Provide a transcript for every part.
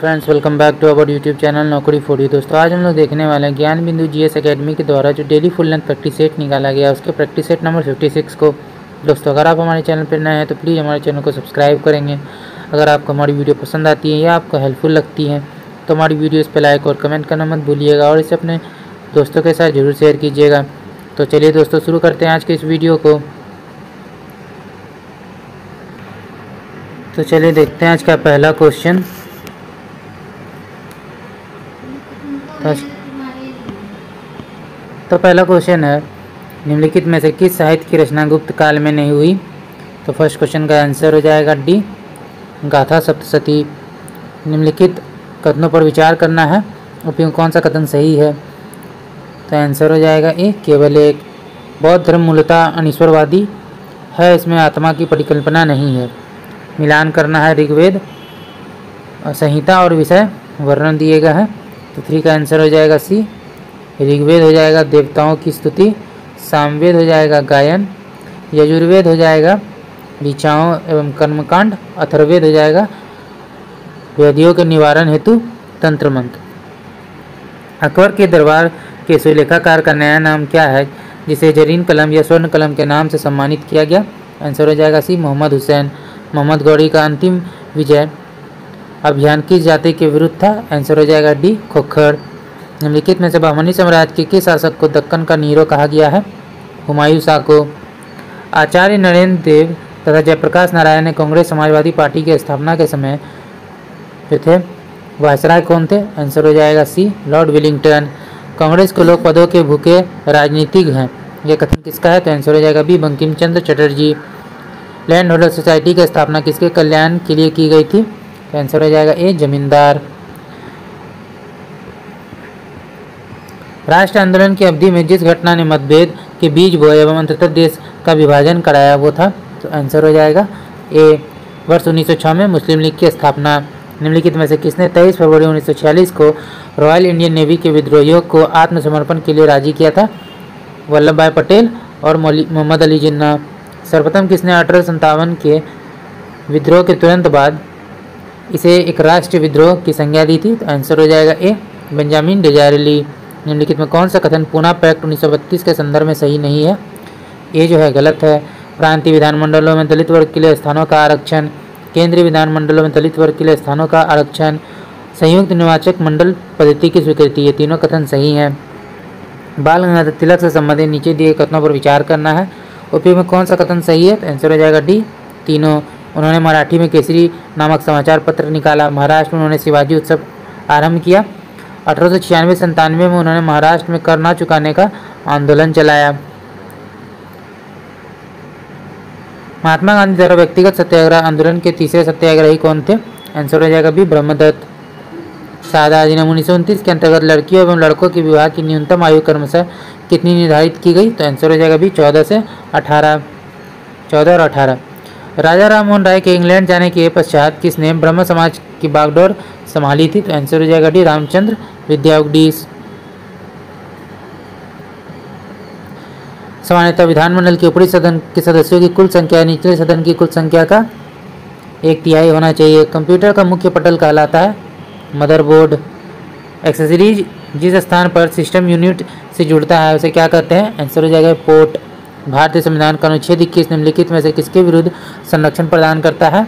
Friends, welcome back to our YouTube channel Naukri for you. दोस्तों, आज हम लोग देखने वाले हैं ज्ञान बिंदु जीएस एकेडमी के द्वारा जो daily full length practice set निकाला गया उसके प्रैक्टिस सेट नंबर 56 को। दोस्तों, अगर आप हमारे चैनल पर नए हैं तो प्लीज़ हमारे चैनल को सब्सक्राइब करेंगे। अगर आपको हमारी वीडियो पसंद आती है या आपको हेल्पफुल लगती है तो हमारी वीडियो इस पर लाइक और कमेंट करना मत भूलिएगा और इसे अपने दोस्तों के साथ ज़रूर शेयर कीजिएगा। तो चलिए दोस्तों, शुरू करते हैं आज के इस वीडियो को। तो चलिए देखते हैं आज का पहला क्वेश्चन। तो पहला क्वेश्चन है, निम्नलिखित में से किस साहित्य की रचना गुप्त काल में नहीं हुई? तो फर्स्ट क्वेश्चन का आंसर हो जाएगा डी, गाथा सप्तशती। निम्नलिखित कथनों पर विचार करना है, उपयुक्त कौन सा कथन सही है? तो आंसर हो जाएगा ए, केवल एक। बौद्ध धर्म मूलतः अनीश्वरवादी है, इसमें आत्मा की परिकल्पना नहीं है। मिलान करना है ऋग्वेद संहिता और विषय वर्णन दिए गए हैं। तो 3 का आंसर हो जाएगा सी। ऋग्वेद हो जाएगा देवताओं की स्तुति, सामवेद हो जाएगा गायन, यजुर्वेद हो जाएगा ऋचाओं एवं कर्मकांड, अथर्ववेद हो जाएगा व्याधियों के निवारण हेतु तंत्र मंत्र। अकबर के दरबार के सुलेखाकार का नया नाम क्या है जिसे जरीन कलम या स्वर्ण कलम के नाम से सम्मानित किया गया? आंसर हो जाएगा सी, मोहम्मद हुसैन। मोहम्मद गौरी का अंतिम विजय अभियान किस जाति के विरुद्ध था? आंसर हो जाएगा डी, खोखर। निम्नलिखित में से बहमनी साम्राज्य के किस शासक को दक्कन का नीरो कहा गया है? हुमायूं शाह को। आचार्य नरेंद्र देव तथा जयप्रकाश नारायण ने कांग्रेस समाजवादी पार्टी की स्थापना के समय जो थे वायसराय कौन थे? आंसर हो जाएगा सी, लॉर्ड विलिंगटन। कांग्रेस के लोग पदों के भूखे राजनीतिक हैं, यह कथन किसका है? तो आंसर हो जाएगा B, Bankim Chandra Chatterjee. Land holder society की स्थापना किसके कल्याण के लिए की गई थी? तो आंसर हो जाएगा ए, जमींदार। राष्ट्र आंदोलन की अवधि में जिस घटना ने मतभेद के बीज बोए एवं अंततः देश का विभाजन कराया वो था? तो आंसर हो जाएगा ए, वर्ष 1906 में मुस्लिम लीग की स्थापना। निम्नलिखित में से किसने 23 फरवरी 1946 को रॉयल इंडियन नेवी के विद्रोहियों को आत्मसमर्पण के लिए राजी किया था? वल्लभ भाई पटेल और मोहम्मद अली जिन्ना। सर्वप्रथम किसने 1857 के विद्रोह के तुरंत बाद इसे एक राष्ट्रीय विद्रोह की संज्ञा दी थी? तो आंसर हो जाएगा ए, बेंजामिन डिज़ायरली। निम्नलिखित में कौन सा कथन पूना पैक्ट 1932 के संदर्भ में सही नहीं है? ये जो है गलत है। प्रांतीय विधानमंडलों में दलित वर्ग के लिए स्थानों का आरक्षण, केंद्रीय विधानमंडलों में दलित वर्ग के लिए स्थानों का आरक्षण, संयुक्त निर्वाचक मंडल पद्धति की स्वीकृति, ये तीनों कथन सही हैं। बाल गंगाधर तिलक से संबंधित नीचे दिए कथनों पर विचार करना है, उपयुक्त में कौन सा कथन सही है? तो आंसर हो जाएगा डी, तीनों। उन्होंने मराठी में केसरी नामक समाचार पत्र निकाला। महाराष्ट्र में उन्होंने शिवाजी उत्सव आरंभ किया। 1896-97 में उन्होंने महाराष्ट्र में कर न चुकाने का आंदोलन चलाया। महात्मा गांधी द्वारा व्यक्तिगत सत्याग्रह आंदोलन के तीसरे सत्याग्रही कौन थे? आंसर हो जाएगा बी, ब्रह्मदत्त। सादा अधिनियम 1929 के अंतर्गत लड़कियों एवं लड़कों के विवाह की न्यूनतम आयु क्रमशः कितनी निर्धारित की गई? तो आंसर हो जाएगा बी, 14 से 18, 14 और 18। राजा राम मोहन राय के इंग्लैंड जाने के पश्चात किसने ब्रह्म समाज की बागडोर संभाली थी? तो आंसर हो जाएगा डी, रामचंद्र विद्यावगीश। सामान्यतः विधानमंडल के ऊपरी सदन के सदस्यों की कुल संख्या निचले सदन की कुल संख्या का 1/3 होना चाहिए। कंप्यूटर का मुख्य पटल कहलाता है मदरबोर्ड। एक्सेसरीज जिस स्थान पर सिस्टम यूनिट से जुड़ता है उसे क्या कहते हैं? आंसर हो जाएगा पोर्ट। भारतीय संविधान का अनुच्छेद 21 निम्नलिखित में से किसके विरुद्ध संरक्षण प्रदान करता है?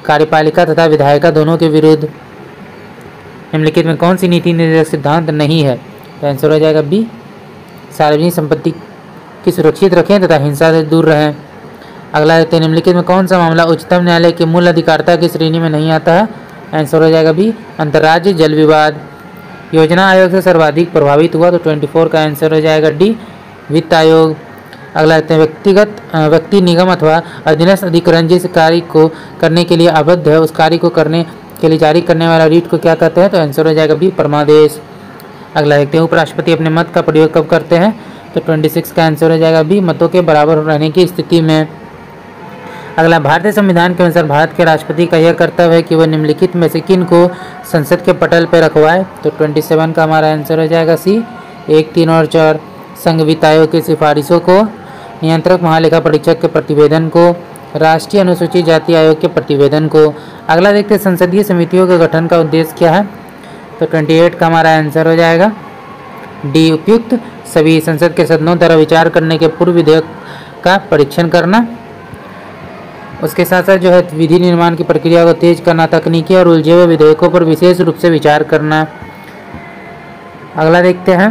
कार्यपालिका तथा विधायिका दोनों के विरुद्ध। निम्नलिखित में कौन सी नीति निर्देशक सिद्धांत नहीं है? तो आंसर हो जाएगा बी, सार्वजनिक संपत्ति की सुरक्षित रखें तथा हिंसा से दूर रहें। अगला देखते हैं, निम्नलिखित में कौन सा मामला उच्चतम न्यायालय के मूल अधिकारिता की श्रेणी में नहीं आता है? आंसर हो जाएगा बी, अंतर्राज्य जल विवाद। योजना आयोग से सर्वाधिक प्रभावित हुआ? तो 24 का आंसर हो जाएगा डी, वित्त आयोग। अगला देखते हैं, व्यक्ति निगम अथवा अधीनस्थ अधिकरण जिस कार्य को करने के लिए आबद्ध है उस कार्य को करने के लिए जारी करने वाला रीट को क्या कहते हैं? तो आंसर हो जाएगा बी, परमादेश। अगला देखते हैं, उपराष्ट्रपति अपने मत का प्रयोग कब करते हैं? तो 26 का आंसर हो जाएगा बी, मतों के बराबर रहने की स्थिति में। अगला, भारतीय संविधान के अनुसार भारत के राष्ट्रपति का यह कर्तव्य है कि वह निम्नलिखित में से किन को संसद के पटल पर रखवाए? तो 27 का हमारा आंसर हो जाएगा सी, 1, 3 और 4। संघ वित्त आयोग की सिफारिशों को, नियंत्रक महालेखा परीक्षक के प्रतिवेदन को, राष्ट्रीय अनुसूचित जाति आयोग के प्रतिवेदन को। अगला देखते हैं संसदीय समितियों के गठन का उद्देश्य क्या है, तो 28 का हमारा आंसर हो जाएगा डी, उपयुक्त सभी संसद के सदनों द्वारा विचार करने के पूर्व विधेयक का परीक्षण करना। उसके साथ साथ जो है विधि निर्माण की प्रक्रिया को तेज करना, तकनीकी और उलझे हुए विधेयकों पर विशेष रूप से विचार करना। अगला देखते हैं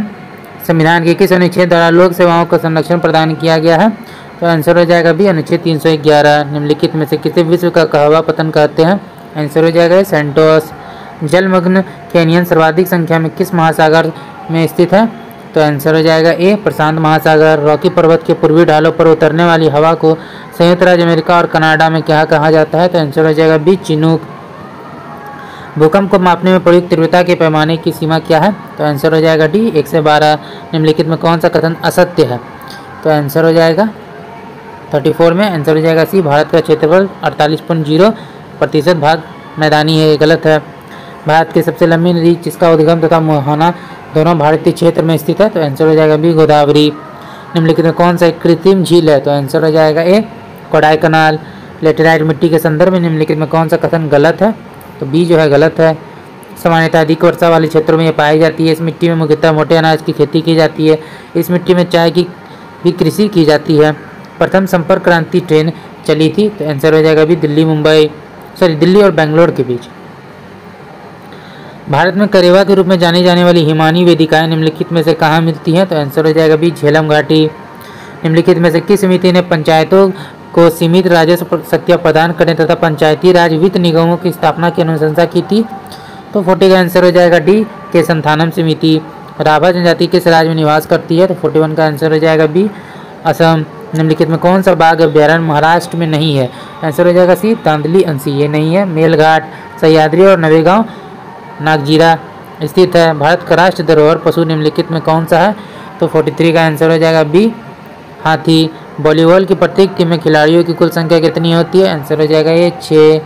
संविधान के किस अनुच्छेद द्वारा लोक सेवाओं को संरक्षण प्रदान किया गया है, तो आंसर हो जाएगा भी अनुच्छेद 311। निम्नलिखित में से किसे विश्व का कहवा पतन कहते हैं, आंसर हो जाएगा सेंटोस। जलमग्न कैनियन सर्वाधिक संख्या में किस महासागर में स्थित है, तो आंसर हो जाएगा ए, प्रशांत महासागर। रॉकी पर्वत के पूर्वी ढालों पर उतरने वाली हवा को संयुक्त राज्य अमेरिका और कनाडा में क्या कहा जाता है, तो आंसर हो जाएगा बी, चिनूक। भूकंप को मापने में प्रयुक्त तीव्रता के पैमाने की सीमा क्या है, तो आंसर हो जाएगा डी, 1 से 12। निम्नलिखित में कौन सा कथन असत्य है, तो आंसर हो जाएगा 34 में आंसर हो जाएगा सी, भारत का क्षेत्रफल 48.0% भाग मैदानी है, ये गलत है। भारत की सबसे लंबी नदी जिसका उद्गम तथा मुहाना दोनों भारतीय क्षेत्र में स्थित है, तो आंसर हो जाएगा बी, गोदावरी। निम्नलिखित में कौन सा एक कृत्रिम झील है, तो आंसर हो जाएगा ए, कोडाईकनाल। लेटेराइट मिट्टी के संदर्भ में निम्नलिखित में कौन सा कथन गलत है, तो बी जो है गलत है। सामान्यतः अधिक वर्षा वाले क्षेत्रों में ये पाई जाती है। इस मिट्टी में मुख्यतः मोटे अनाज की खेती की जाती है। इस मिट्टी में चाय की भी कृषि की जाती है। प्रथम संपर्क क्रांति ट्रेन चली थी, तो आंसर हो जाएगा भी दिल्ली और बेंगलोर के बीच। भारत में करेवा के रूप में जानी जाने वाली हिमानी वेदिकाएं निम्नलिखित में से कहाँ मिलती हैं, तो आंसर हो जाएगा बी, झेलम घाटी। निम्नलिखित में से किस समिति ने पंचायतों को सीमित राजस्व शक्तियाँ प्रदान करने तथा पंचायती राज वित्त निगमों की स्थापना की अनुशंसा की थी, तो 40 का आंसर हो जाएगा डी, के संथानम समिति। राभा जनजाति किस राज्य में निवास करती है, तो 41 का आंसर हो जाएगा बी, असम। निम्नलिखित में कौन सा बाघ अभ्यारण्य महाराष्ट्र में नहीं है, आंसर हो जाएगा सी, तांदली अंसी, ये नहीं है। मेलघाट, सह्याद्री और नवेगांव नागजीरा स्थित है। भारत का राष्ट्र धरोहर पशु निम्नलिखित में कौन सा है, तो 43 का आंसर हो जाएगा बी, हाथी। वॉलीबॉल की प्रत्येक टीम में खिलाड़ियों की कुल संख्या कितनी होती है, आंसर हो जाएगा ये 6।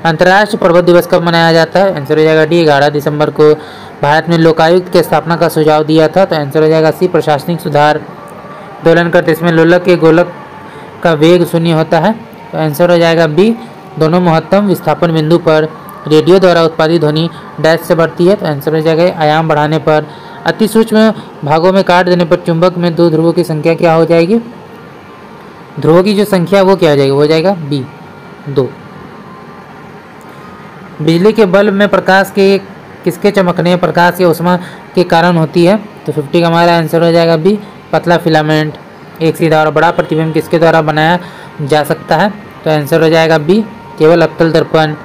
अंतर्राष्ट्रीय पर्वत दिवस कब मनाया जाता है, आंसर हो जाएगा डी, 11 दिसंबर को। भारत में लोकायुक्त की स्थापना का सुझाव दिया था, तो आंसर हो जाएगा सी, प्रशासनिक सुधार। दोलन करते इसमें लोलक के गोलक का वेग शून्य होता है, तो आंसर हो जाएगा बी, दोनों महत्तम विस्थापन बिंदु पर। रेडियो द्वारा उत्पादित ध्वनि डैश से बढ़ती है, तो आंसर हो जाएगा आयाम बढ़ाने पर। अति सूक्ष्म भागों में काट देने पर चुंबक में 2 ध्रुवों की संख्या क्या हो जाएगी, ध्रुवों की जो संख्या वो क्या हो जाएगी, वो हो जाएगा बी, 2। बिजली के बल्ब में प्रकाश के किसके चमकने प्रकाश या ऊष्मा के कारण होती है, तो 50 का हमारा आंसर हो जाएगा बी, पतला फिलामेंट। एक सीधा और बड़ा प्रतिबिंब किसके द्वारा बनाया जा सकता है, तो आंसर हो जाएगा बी, केवल अवतल दर्पण।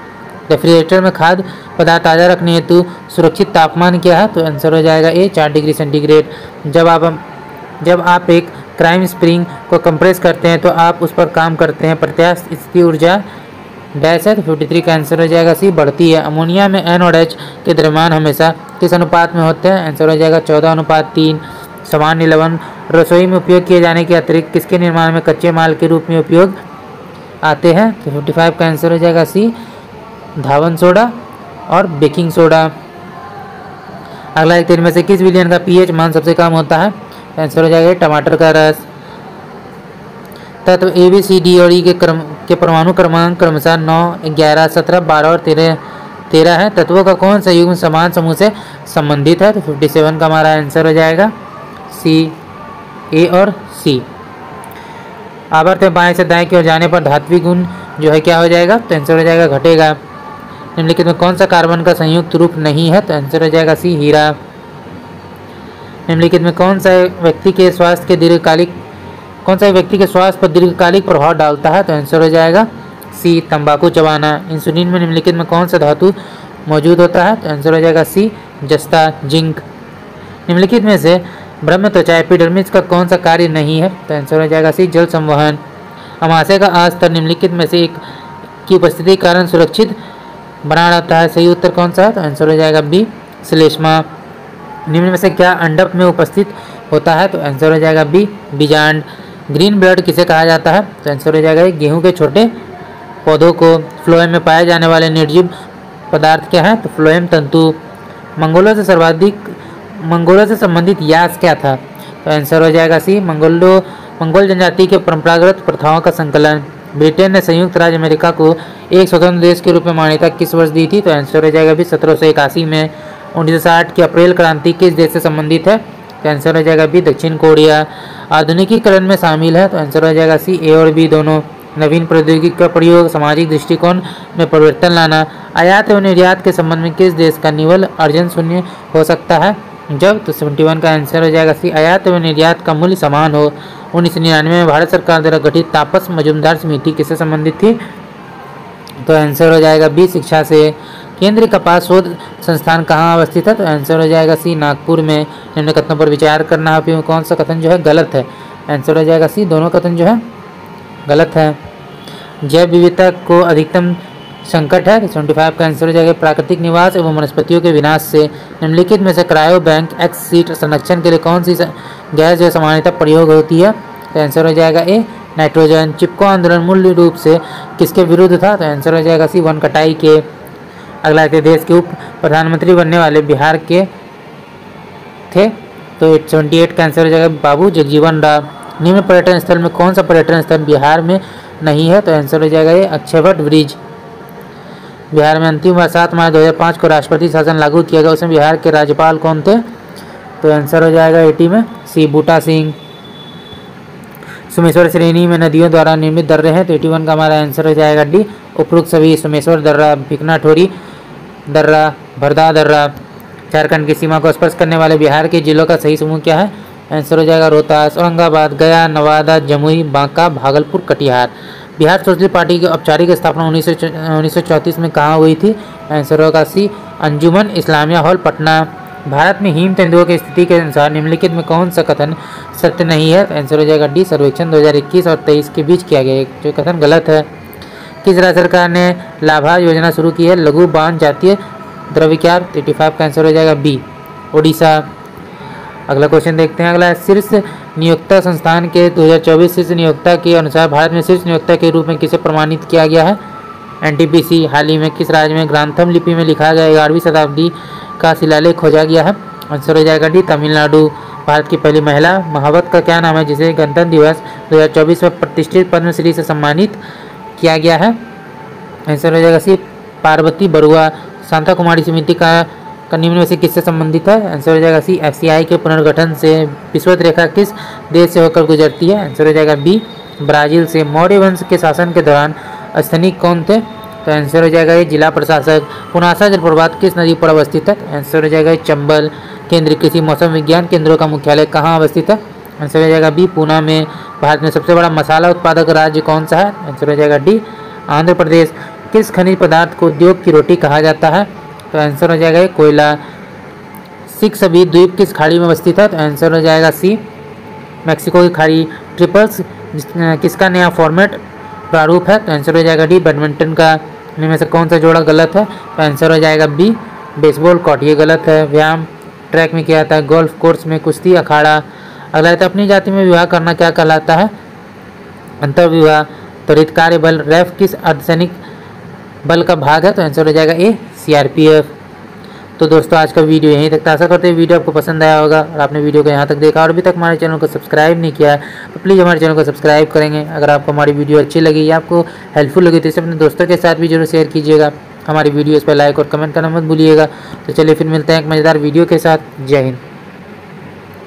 रेफ्रिजरेटर में खाद्य पदार्थ ताज़ा रखने हेतु सुरक्षित तापमान क्या है, तो आंसर हो जाएगा ए, 4 डिग्री सेंटीग्रेड। जब आप एक क्राइम स्प्रिंग को कंप्रेस करते हैं तो आप उस पर काम करते हैं, प्रत्यास्थ स्थिति ऊर्जा डैश है, तो 53 का आंसर हो जाएगा सी, बढ़ती है। अमोनिया में एन और एच के द्रव्यमान हमेशा किस अनुपात में होते हैं, आंसर हो जाएगा 14:3। सामान्य लवण रसोई में उपयोग किए जाने के अतिरिक्त किसके निर्माण में कच्चे माल के रूप में उपयोग आते हैं, तो 55 का आंसर हो जाएगा सी, धावन सोडा और बेकिंग सोडा। अगला एक में से किस विलयन का पीएच मान सबसे कम होता है, आंसर हो जाएगा टमाटर का रस। तत्व ए, बी, सी, डी और ई के परमाणु क्रमांक क्रमशः 9, 11, 17, 12 और 13 है। तत्वों का कौन सा युग्म समान समूह से संबंधित है, तो 57 का हमारा आंसर हो जाएगा सी, ए और सी। आवर्त में बाएं से दाएं की ओर जाने पर धात्विक गुण जो है क्या हो जाएगा, तो आंसर हो जाएगा घटेगा। निम्नलिखित में कौन सा कार्बन का संयुक्त रूप नहीं है, तो आंसर हो जाएगा सी, हीरा। निम्नलिखित में कौन सा व्यक्ति के स्वास्थ्य पर दीर्घकालिक प्रभाव डालता है, तो आंसर हो जाएगा सी, तंबाकू चबाना। इंसुलिन में निम्नलिखित में कौन सा धातु मौजूद होता है, तो आंसर हो जाएगा सी, जस्ता, जिंक। निम्नलिखित में से ब्रह्म त्वचा एपिडर्मिस का कौन सा कार्य नहीं है, तो आंसर हो जाएगा सी, जल संवहन। अमाशय का आस्तर निम्नलिखित में से एक की उपस्थिति के कारण सुरक्षित बना रहता है, सही उत्तर कौन सा है, तो आंसर हो जाएगा बी, श्लेष्मा। निम्न में से क्या अंडक में उपस्थित होता है, तो आंसर हो जाएगा बी, बीजांड। ग्रीन ब्लड किसे कहा जाता है, तो आंसर हो जाएगा गेहूं के छोटे पौधों को। फ्लोएम में पाए जाने वाले निर्जीव पदार्थ क्या है, तो फ्लोएम तंतु। मंगोलों से संबंधित यास क्या था, तो आंसर हो जाएगा सी, मंगोल जनजाति के परंपरागत प्रथाओं का संकलन। ब्रिटेन ने संयुक्त राज्य अमेरिका को एक स्वतंत्र देश के रूप में मान्यता किस वर्ष दी थी? तो आंसर हो जाएगा बी 1781 में। 1960 की अप्रैल क्रांति किस देश से संबंधित है? तो आंसर हो जाएगा बी दक्षिण कोरिया। आधुनिकीकरण में शामिल है? तो आंसर हो जाएगा सी ए और बी दोनों। नवीन प्रौद्योगिकी का प्रयोग, सामाजिक दृष्टिकोण में परिवर्तन लाना। आयात एवं निर्यात के संबंध में किस देश का निवल अर्जन शून्य हो सकता है? जब? तो 71 का आंसर हो जाएगा सी आयात एवं निर्यात का मूल्य समान हो। 1999 में भारत सरकार द्वारा गठित तापस मजूमदार समिति किससे संबंधित थी? तो आंसर हो जाएगा बी शिक्षा से। केंद्रीय कपास शोध संस्थान कहाँ अवस्थित है? तो आंसर हो जाएगा सी नागपुर में। निम्न कथनों पर विचार करना है, कौन सा कथन जो है गलत है? आंसर हो जाएगा सी दोनों कथन जो है गलत है। जैव विविधता को अधिकतम संकट है? तो 75 का आंसर हो जाएगा प्राकृतिक निवास एवं वनस्पतियों के विनाश से। निम्नलिखित में से क्रायो बैंक एक्स सीट संरक्षण के लिए कौन सी गैस जो सामान्यतः प्रयोग होती है? तो आंसर हो जाएगा ए नाइट्रोजन। चिपको आंदोलन मूल रूप से किसके विरुद्ध था? तो आंसर हो जाएगा सी वन कटाई के। अगला देश के उप प्रधानमंत्री बनने वाले बिहार के थे? तो 78 का आंसर हो जाएगा बाबू जगजीवन राम। निम्न पर्यटन स्थल में कौन सा पर्यटन स्थल बिहार में नहीं है? तो आंसर हो जाएगा ये अक्षयवट ब्रिज। बिहार में अंतिम बार 7 मार्च 2005 को राष्ट्रपति शासन लागू किया गया, उसमें बिहार के राज्यपाल कौन थे? तो आंसर हो जाएगा 80 में सी बूटा सिंह। सोमेश्वर श्रेणी में नदियों द्वारा निर्मित दर्रे हैं? तो 81 का हमारा आंसर हो जाएगा डी उपरोक्त सभी। सोमेश्वर दर्रा, भिकना ठोरी दर्रा, भरदा दर्रा। झारखंड की सीमा को स्पर्श करने वाले बिहार के जिलों का सही समूह क्या है? आंसर हो जाएगा रोहतास, औरंगाबाद, गया, नवादा, जमुई, बांका, भागलपुर, कटिहार। बिहार सोशलिस्ट पार्टी की औपचारिक स्थापना 1934 में कहाँ हुई थी? आंसर होगा सी अंजुमन इस्लामिया हॉल पटना। भारत में हिम तेंदुओं की स्थिति के अनुसार निम्नलिखित में कौन सा कथन सत्य नहीं है? आंसर हो जाएगा डी सर्वेक्षण 2021 और 23 के बीच किया गया, जो कथन गलत है। किस राज्य सरकार ने लाभा योजना शुरू की है? लघु बांध जातीय द्रव्यकार। 85 का आंसर हो जाएगा बी ओडिशा। अगला क्वेश्चन देखते हैं। अगला शीर्ष नियोक्ता संस्थान के 2024 शीर्ष नियोक्ता के अनुसार भारत में शीर्ष नियोक्ता के रूप में किसे प्रमाणित किया गया है? एनटीपीसी। हाल ही में किस राज्य में ग्रांथम लिपि में लिखा गया 11वीं शताब्दी का शिलालेख खोजा गया है? आंसर हो जाएगा डी तमिलनाडु। भारत की पहली महिला महावत का क्या नाम है, जिसे गणतंत्र दिवस 2024 में प्रतिष्ठित पद्मश्री से सम्मानित किया गया है? आंसर हो जाएगा सी पार्वती बरुआ। शांता कुमारी समिति का निम्न में से किससे संबंधित है? आंसर हो जाएगा सी एफसीआई के पुनर्गठन से। विषुवत रेखा किस देश से होकर गुजरती है? आंसर हो जाएगा बी ब्राजील से। मौर्य वंश के शासन के दौरान स्थनिक कौन थे? तो आंसर हो जाएगा ये जिला प्रशासक। पुनासा जलप्रपात किस नदी पर अवस्थित है? आंसर हो जाएगा चंबल। केंद्रीय कृषि मौसम विज्ञान केंद्रों का मुख्यालय कहाँ अवस्थित है? आंसर हो जाएगा बी पूना में। भारत में सबसे बड़ा मसाला उत्पादक राज्य कौन सा है? आंसर हो जाएगा डी आंध्र प्रदेश। किस खनिज पदार्थ को उद्योग की रोटी कहा जाता है? तो आंसर हो जाएगा कोयला। सिक्स अभी द्वीप किस खाड़ी में अवस्थित है? तो आंसर हो जाएगा सी मैक्सिको की खाड़ी। ट्रिपल्स किसका नया फॉर्मेट प्रारूप है? तो आंसर हो जाएगा डी बैडमिंटन का। इनमें से कौन सा जोड़ा गलत है? तो आंसर हो जाएगा बी बेसबॉल कॉर्ट, ये गलत है। व्यायाम ट्रैक में क्या आता है? गोल्फ कोर्स में कुश्ती अखाड़ा। अगला है अपनी जाति में विवाह करना क्या कहलाता है? अंतर्विवाह। त्वरित कार्य बल रैफ किस अर्धसैनिक बल का भाग है? तो आंसर हो जाएगा ए सीआरपीएफ। तो दोस्तों आज का वीडियो यहीं तक था। आशा करते हैं वीडियो आपको पसंद आया होगा और आपने वीडियो को यहाँ तक देखा और अभी तक हमारे चैनल को सब्सक्राइब नहीं किया है तो प्लीज़ हमारे चैनल को सब्सक्राइब करेंगे। अगर आपको हमारी वीडियो अच्छी लगी या आपको हेल्पफुल लगी तो इसे अपने दोस्तों के साथ भी जरूर शेयर कीजिएगा। हमारी वीडियोज़ पर लाइक और कमेंट करना मत भूलिएगा। तो चलिए फिर मिलते हैं एक मज़ेदार वीडियो के साथ। जय हिंद।